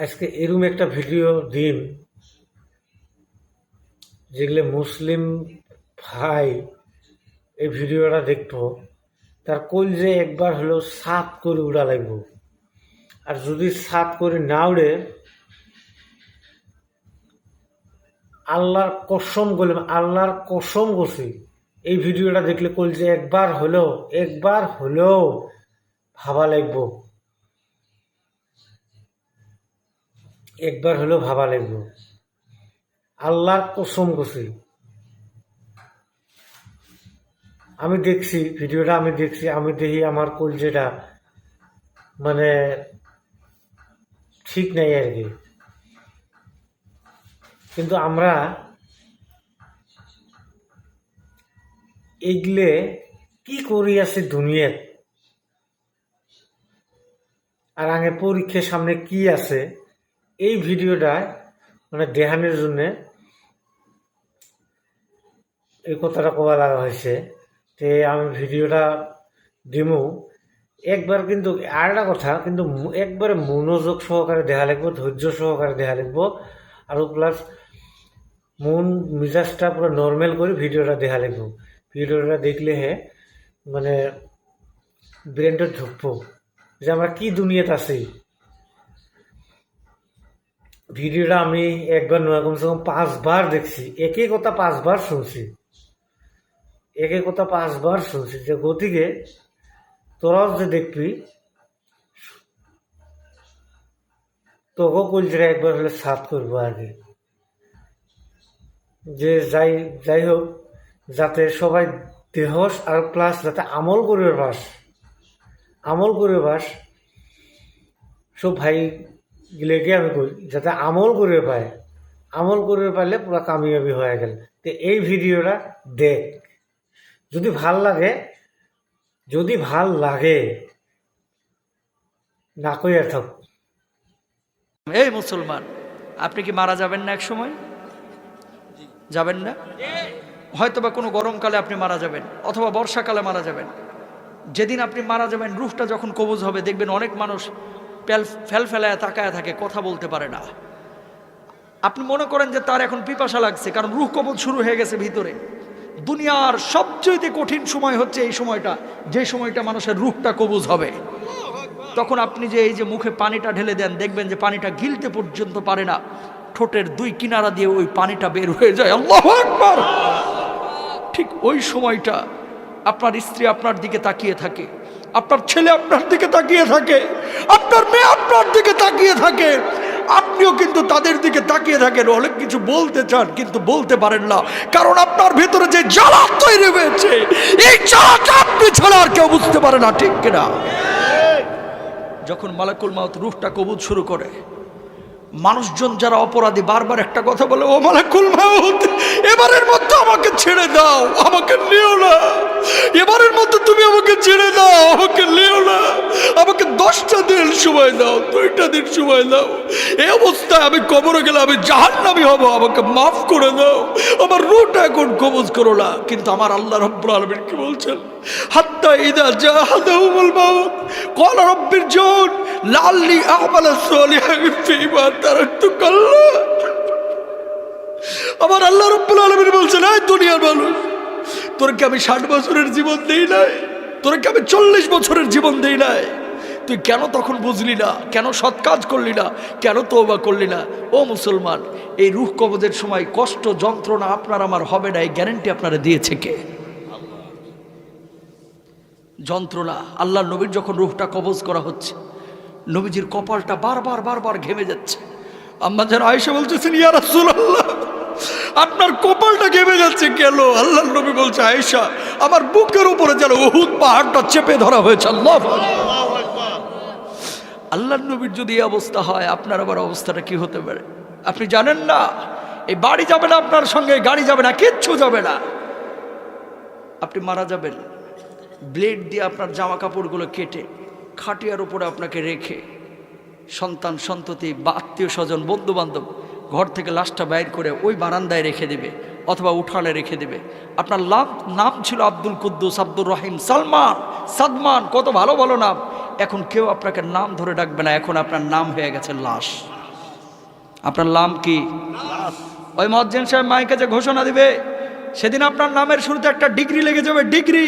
আজকে এরম একটা ভিডিও দিন যেগুলো মুসলিম ভাই এই ভিডিওটা দেখবো, তার কলজে একবার হলেও সাত করে উড়া লাগবো। আর যদি সাত করে না উড়ে, আল্লাহর কসম করছি, এই ভিডিওটা দেখলে কলজে একবার হলেও ভাবা লাগবো, একবার হলেও ভাবা লাগবো। আল্লাহর কসম করছি। আমি দেখছি ভিডিওটা, আমি দেখি আমার কলজেটা মানে ঠিক নাই আর কি। কিন্তু আমরা এগুলো কি করি আছি দুনিয়াত, আর আগে পরীক্ষার সামনে কি আছে, এই ভিডিওটা মানে দেখানোর জন্য এই কথাটা কবা লাগা হয়েছে। তে আমি ভিডিওটা দিমু একবার, কিন্তু আর একটা কথা, কিন্তু একবারে মনোযোগ সহকারে দেখা লাগবো, ধৈর্য সহকারে দেখা লাগবো, আর প্লাস মন মিজাজটা পুরো নর্মাল করে ভিডিওটা দেখা লাগবো। ভিডিওটা দেখলে মানে ব্রেনটা ঢুকবো যে আমরা কি দুনিয়াতে আছি। ভিডিওটা আমি একবার নয়, কমসে কম 5 বার দেখছি, একই কথা 5 বার শুনছি, যে গতিকে তোরাও যে দেখবি তোকেও কলজিরা একবার হলে সাথ করবো আর কি। যে যাই হোক, যাতে সবাই দেহস আর প্লাস যাতে আমল করে বাস সব ভাই গিলেকে আমি কই, যাতে আমল করে পারলে পুরো কামিয়াবি হয়ে গেল। তো এই ভিডিওটা দেখ, যদি ভাল লাগে না কই আর থাক। এই মুসলমান, আপনি কি মারা যাবেন না? এক সময় যাবেন না? হয়তোবা কোনো গরমকালে আপনি মারা যাবেন, অথবা বর্ষাকালে মারা যাবেন। যেদিন আপনি মারা যাবেন, রূহটা যখন কবজ হবে, দেখবেন অনেক মানুষ ফেলায় তাকায় থাকে, কথা বলতে পারে না। আপনি মনে করেন যে তার এখন পিপাসা লাগছে, কারণ রূহ কবজ শুরু হয়ে গেছে ভিতরে। দুনিয়ার সবচেয়ে কঠিন সময় হচ্ছে এই সময়টা, যে সময়টা মানুষের রূহটা কবজ হবে। তখন আপনি যে এই যে মুখে পানিটা ঢেলে দেন, দেখবেন যে পানিটা গিলতে পর্যন্ত পারে না, ঠোঁটের 2 কিনারা দিয়ে ওই পানিটা বের হয়ে যায়। আল্লাহু আকবার। ঠিক ওই সময়টা আপনার স্ত্রী আপনার দিকে তাকিয়ে থাকে, আপনার ছেলে আপনার দিকে তাকিয়ে থাকে, আপনার মেয়ে আপনার দিকে তাকিয়ে থাকে, আপনিও কিন্তু তাদের দিকে তাকিয়ে থাকেন। অনেক কিছু বলতে চান কিন্তু বলতে পারেন না, কারণ আপনার ভেতরে যে জ্বালা তৈরি হয়েছে, এই জ্বালাটা আপনি ছাড়া আর কেউ বুঝতে পারে না, ঠিক কিনা? যখন মালাকুল মাউত রূহটা কবজ শুরু করে, মানুষজন যারা অপরাধী বারবার একটা কথা বলে, ও মালাকুল মাউত, এবারের মধ্যে আমাকে ছেড়ে দাও, আমাকে নিও না, এবারের মধ্যে তুমি আমাকে ছেড়ে দাও, আমাকে নিও না, আমাকে 10টা দিন সময় দাও, 2টা দিন সময় দাও, এই অবস্থায় আমি কবরে গেলে আমি জাহান্নামী হব, আমাকে মাফ করে দাও, আমার রূহটা এখন কবজ করো না। কিন্তু আমার আল্লাহ রাব্বুল আলামিন কি বলছেন? হাত্তা ইযা জাহাদাহুমুল মাউত ক্বালা রাব্বিরজিউন লাআল্লি আ'মালা সালিহান ফীমা তারাকতু কাল্লা। আমার আল্লাহ রাব্বুল আলামিন বলছেন, এই দুনিয়ার মানুষ, তোরকে আমি 60 বছরের জীবন দেই নাই, তোরকে আমি 40 বছরের জীবন দেই নাই, তুই কেন তখন বুঝলি না? কেন সৎ কাজ করলি না? কেন তওবা করলি না? ও মুসলমান, এই রূহ কবজের সময় কষ্ট যন্ত্রণা আপনার আমার হবে না, এই গ্যারান্টি আপনারা দিয়েছে কে? যন্ত্রণা। আল্লাহ নবীর যখন রূহটা কবজ করা হচ্ছে, নবীজির কপালটা বারবার ঘেমে যাচ্ছে। আম্মা যেন আয়েশা বলতেছেন, ইয়া রাসূলুল্লাহ, আপনার কপালটা ঘেমে যাচ্ছে কেন? আল্লাহ নবী বলছে, আয়েশা, আমার বুকের উপরে যেন উহুদ পাহাড়টা চেপে ধরা হয়েছে। আল্লাহু আকবার। আল্লাহ নবীর যদি এই অবস্থা হয়, আপনার আবার অবস্থাটা কি হতে পারে আপনি জানেন না? এই বাড়ি যাবে না আপনার সঙ্গে, গাড়ি যাবে না, কিচ্ছু যাবে না, আপনি মারা যাবেন। ব্লেড দিয়ে আপনার জামা কাপড়গুলো কেটে খাটিয়ার উপরে আপনাকে রেখে, সন্তান সন্ততি বা আত্মীয় স্বজন বন্ধু বান্ধব ঘর থেকে লাশটা বাইর করে ওই বারান্দায় রেখে দেবে, অথবা উঠানে রেখে দেবে। আপনার নাম ছিল আব্দুল কুদ্দুস, আব্দুর রহিম, সালমান, সাদমান, কত ভালো ভালো নাম। এখন কেউ আপনাকে নাম ধরে ডাকবে না, এখন আপনার নাম হয়ে গেছে লাশ। আপনার নাম কি? ওই মুয়াজ্জিন সাহেব মাইকে যে ঘোষণা দিবে, সেদিন আপনার নামের শুরুতে একটা ডিগ্রি লেগে যাবে, ডিগ্রি।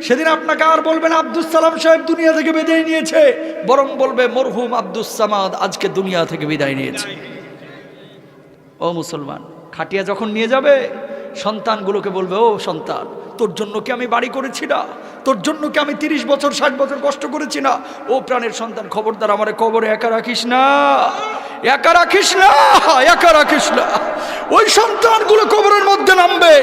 সেদিন আপনাকে আর বলবেন আব্দুস সালাম সাহেব দুনিয়া থেকে বিদায় নিয়েছে, বরং বলবে মরহুম আব্দুস সামাদ আজকে দুনিয়া থেকে বিদায় নিয়েছে। ও মুসলমান, খাটিয়া যখন নিয়ে যাবে, সন্তানগুলোকে বলবে, ও সন্তান, তোর জন্য কি আমি বাড়ি করেছি না? তোর জন্য কি আমি 30 বছর 60 বছর কষ্ট করেছি না? ও প্রাণের সন্তান, খবরদার আমারে কবরে একা রাখিস না, একা রাখিস না, একা রাখিস না। ওই সন্তানগুলো কবরের মধ্যে নামবে,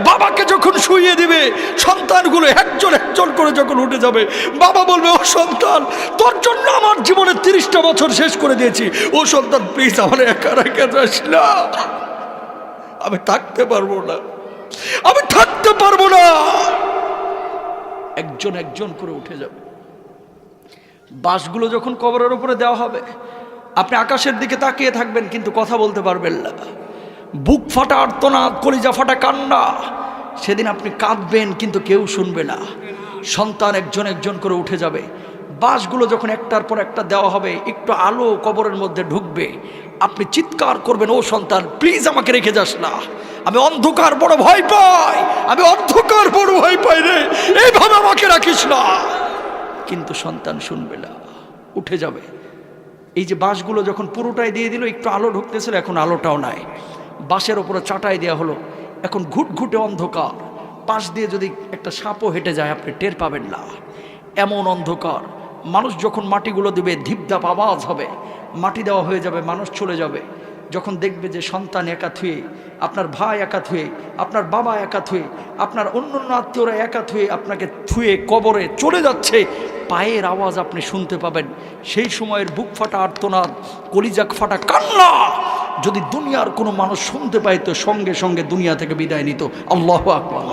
বাবাকে যখন শুইয়ে দিবে, সন্তানগুলো একজন একজন করে যখন উঠে যাবে, বাবা বলবে, ও সন্তান, তোর জন্য আমার জীবনে 30টা বছর শেষ করে দিয়েছি, ও সন্তান প্লিজ আমার একা রেখে যাস না, আমি থাকতে পারবো না, আমি থাকতে পারবো না। একজন একজন করে উঠে যাবে। বাঁশগুলো যখন কবরের উপরে দেওয়া হবে, আপনি আকাশের দিকে তাকিয়ে থাকবেন কিন্তু কথা বলতে পারবেন না, বুক ফাটা আর্তনাদ, কলিজা ফাটা কান্না। সেদিন আপনি কাঁদবেন কিন্তু কেউ শুনবে না। সন্তান একজন একজন করে উঠে যাবে। বাঁশগুলো যখন একটার পর একটা দেওয়া হবে, একটু আলো কবরের মধ্যে ঢুকবে, আপনি চিৎকার করবেন, ও সন্তান প্লিজ আমাকে রেখে যাস না, আমি অন্ধকার বড় ভয় পাই, আমি অন্ধকার বড় ভয় পাই রে, এইভাবে আমাকে রাখিস না। কিন্তু সন্তান শুনবে না, উঠে যাবে। এই যে বাঁশগুলো যখন পুরোটাই দিয়ে দিল, একটু আলো ঢুকতেছিল, এখন আলোটাও নাই। বাঁশের ওপরে চাটাই দেওয়া হলো, এখন ঘুটঘুটে অন্ধকার। পাশ দিয়ে যদি একটা সাপও হেঁটে যায় আপনি টের পাবেন না, এমন অন্ধকার। মানুষ যখন মাটিগুলো দিবে, ধিপধাপ আওয়াজ হবে, মাটি দেওয়া হয়ে যাবে, মানুষ চলে যাবে। যখন দেখবে যে সন্তান একা থুয়ে, আপনার ভাই একা থুয়ে, আপনার বাবা একা থুয়ে, আপনার অন্য অন্য আত্মীয়রা একা থুয়ে আপনাকে থুয়ে কবরে চলে যাচ্ছে, পায়ের আওয়াজ আপনি শুনতে পাবেন। সেই সময়ের বুক ফাটা আর্তনাদ, কলিজাক ফাটা কান্না যদি দুনিয়ার কোনো মানুষ শুনতে পাইতো, সঙ্গে সঙ্গে দুনিয়া থেকে বিদায় নিত। আল্লাহু আকবার।